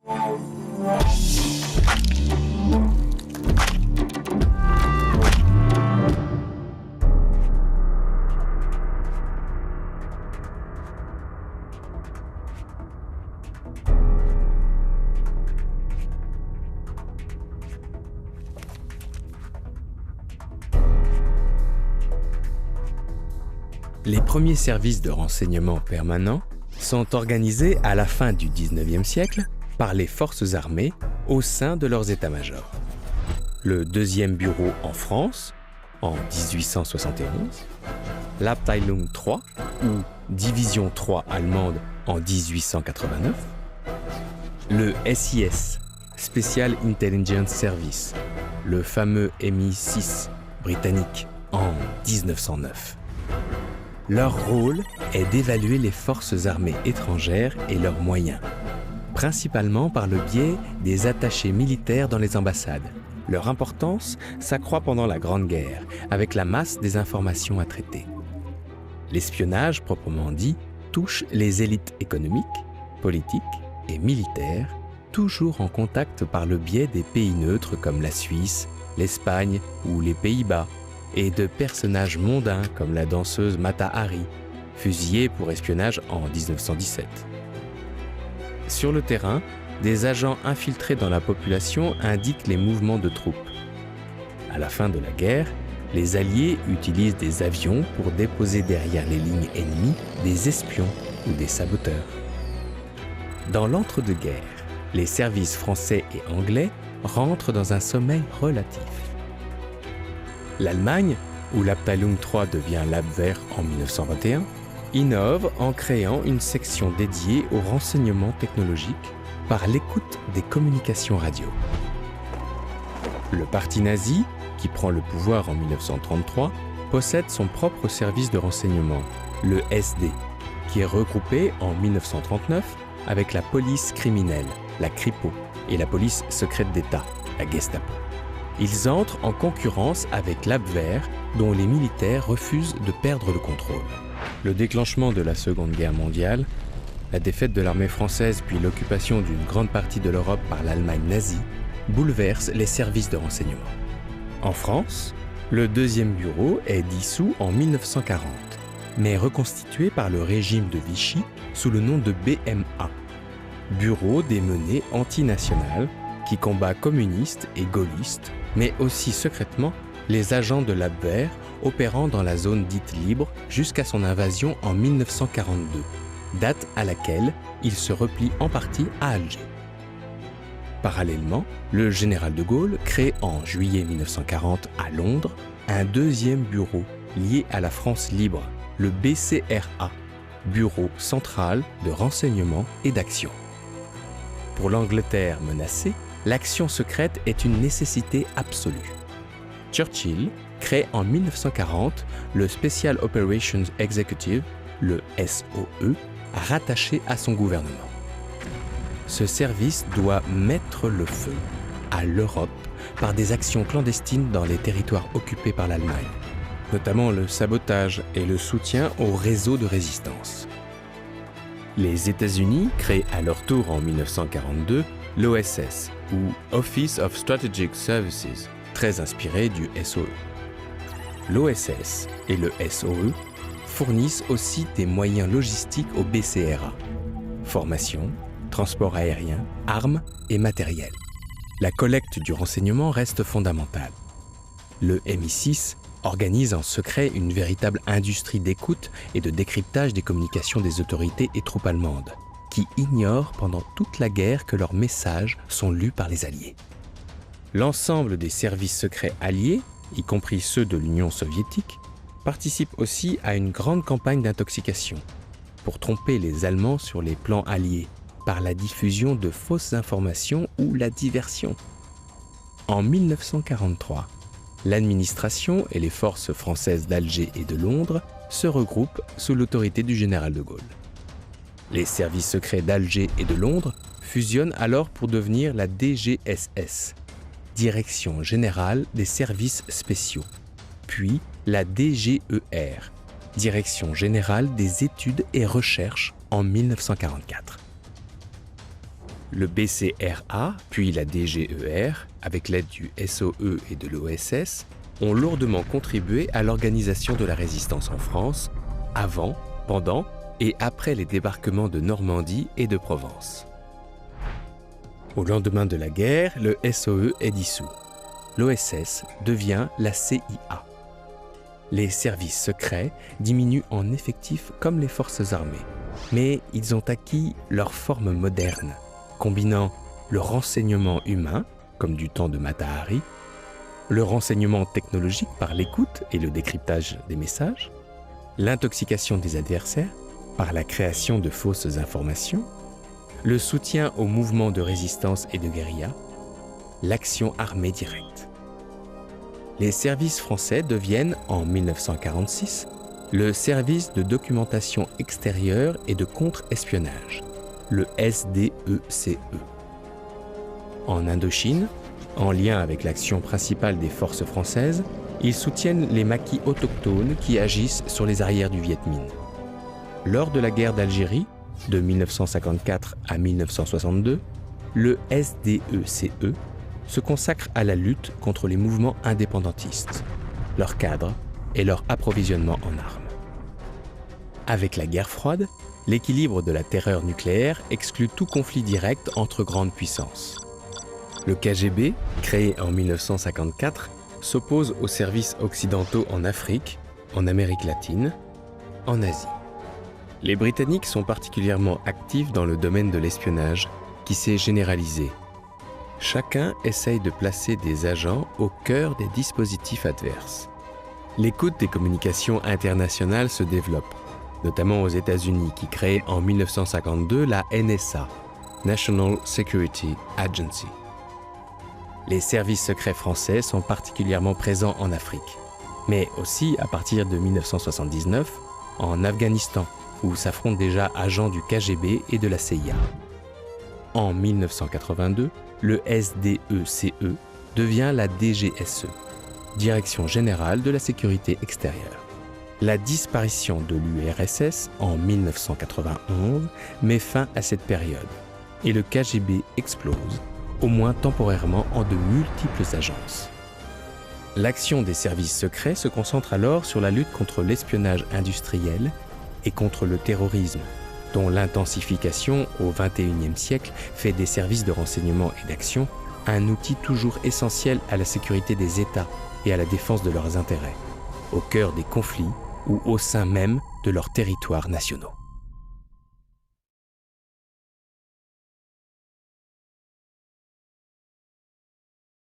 Les premiers services de renseignement permanents sont organisés à la fin du XIXe siècle par les forces armées au sein de leurs états-majors. Le deuxième bureau en France, en 1871, l'Abteilung 3, ou Division 3 allemande en 1889, le SIS, Special Intelligence Service, le fameux MI6 britannique en 1909. Leur rôle est d'évaluer les forces armées étrangères et leurs moyens, principalement par le biais des attachés militaires dans les ambassades. Leur importance s'accroît pendant la Grande Guerre, avec la masse des informations à traiter. L'espionnage, proprement dit, touche les élites économiques, politiques et militaires, toujours en contact par le biais des pays neutres comme la Suisse, l'Espagne ou les Pays-Bas, et de personnages mondains comme la danseuse Mata Hari, fusillée pour espionnage en 1917. Sur le terrain, des agents infiltrés dans la population indiquent les mouvements de troupes. À la fin de la guerre, les Alliés utilisent des avions pour déposer derrière les lignes ennemies des espions ou des saboteurs. Dans l'entre-deux-guerres, les services français et anglais rentrent dans un sommeil relatif. L'Allemagne, où l'Abteilung 3 devient l'Abwehr en 1921, innove en créant une section dédiée au renseignement technologique par l'écoute des communications radio. Le parti nazi, qui prend le pouvoir en 1933, possède son propre service de renseignement, le SD, qui est regroupé en 1939 avec la police criminelle, la Kripo, et la police secrète d'État, la Gestapo. Ils entrent en concurrence avec l'Abwehr, dont les militaires refusent de perdre le contrôle. Le déclenchement de la Seconde Guerre mondiale, la défaite de l'armée française puis l'occupation d'une grande partie de l'Europe par l'Allemagne nazie bouleversent les services de renseignement. En France, le deuxième bureau est dissous en 1940, mais reconstitué par le régime de Vichy sous le nom de BMA, Bureau des menées antinationales, qui combat communistes et gaullistes, mais aussi secrètement les agents de l'Abwehr opérant dans la zone dite libre jusqu'à son invasion en 1942, date à laquelle il se replie en partie à Alger. Parallèlement, le général de Gaulle crée en juillet 1940 à Londres un deuxième bureau lié à la France libre, le BCRA, Bureau central de renseignement et d'action. Pour l'Angleterre menacée, l'action secrète est une nécessité absolue. Churchill crée en 1940 le Special Operations Executive, le SOE, rattaché à son gouvernement. Ce service doit mettre le feu à l'Europe par des actions clandestines dans les territoires occupés par l'Allemagne, notamment le sabotage et le soutien aux réseaux de résistance. Les États-Unis créent à leur tour en 1942 l'OSS, ou Office of Strategic Services, très inspiré du SOE. L'OSS et le SOE fournissent aussi des moyens logistiques au BCRA, formation, transport aérien, armes et matériel. La collecte du renseignement reste fondamentale. Le MI6 organise en secret une véritable industrie d'écoute et de décryptage des communications des autorités et troupes allemandes, qui ignorent pendant toute la guerre que leurs messages sont lus par les Alliés. L'ensemble des services secrets alliés, y compris ceux de l'Union soviétique, participent aussi à une grande campagne d'intoxication pour tromper les Allemands sur les plans alliés par la diffusion de fausses informations ou la diversion. En 1943, l'administration et les forces françaises d'Alger et de Londres se regroupent sous l'autorité du général de Gaulle. Les services secrets d'Alger et de Londres fusionnent alors pour devenir la DGSS, Direction générale des services spéciaux, puis la DGER, Direction générale des études et recherches en 1944. Le BCRA, puis la DGER, avec l'aide du SOE et de l'OSS, ont lourdement contribué à l'organisation de la résistance en France, avant, pendant et après les débarquements de Normandie et de Provence. Au lendemain de la guerre, le SOE est dissous. L'OSS devient la CIA. Les services secrets diminuent en effectif comme les forces armées, mais ils ont acquis leur forme moderne, combinant le renseignement humain, comme du temps de Mata Hari, le renseignement technologique par l'écoute et le décryptage des messages, l'intoxication des adversaires par la création de fausses informations, le soutien aux mouvements de résistance et de guérilla, l'action armée directe. Les services français deviennent, en 1946, le service de documentation extérieure et de contre-espionnage, le SDECE. En Indochine, en lien avec l'action principale des forces françaises, ils soutiennent les maquis autochtones qui agissent sur les arrières du Viet Minh. Lors de la guerre d'Algérie, de 1954 à 1962, le SDECE se consacre à la lutte contre les mouvements indépendantistes, leur cadre et leur approvisionnement en armes. Avec la guerre froide, l'équilibre de la terreur nucléaire exclut tout conflit direct entre grandes puissances. Le KGB, créé en 1954, s'oppose aux services occidentaux en Afrique, en Amérique latine, en Asie. Les Britanniques sont particulièrement actifs dans le domaine de l'espionnage, qui s'est généralisé. Chacun essaye de placer des agents au cœur des dispositifs adverses. L'écoute des communications internationales se développe, notamment aux États-Unis qui créent en 1952 la NSA, National Security Agency. Les services secrets français sont particulièrement présents en Afrique, mais aussi à partir de 1979 en Afghanistan, où s'affrontent déjà agents du KGB et de la CIA. En 1982, le SDECE devient la DGSE, Direction générale de la sécurité extérieure. La disparition de l'URSS en 1991 met fin à cette période et le KGB explose, au moins temporairement, en de multiples agences. L'action des services secrets se concentre alors sur la lutte contre l'espionnage industriel et contre le terrorisme, dont l'intensification au XXIe siècle fait des services de renseignement et d'action un outil toujours essentiel à la sécurité des États et à la défense de leurs intérêts, au cœur des conflits ou au sein même de leurs territoires nationaux.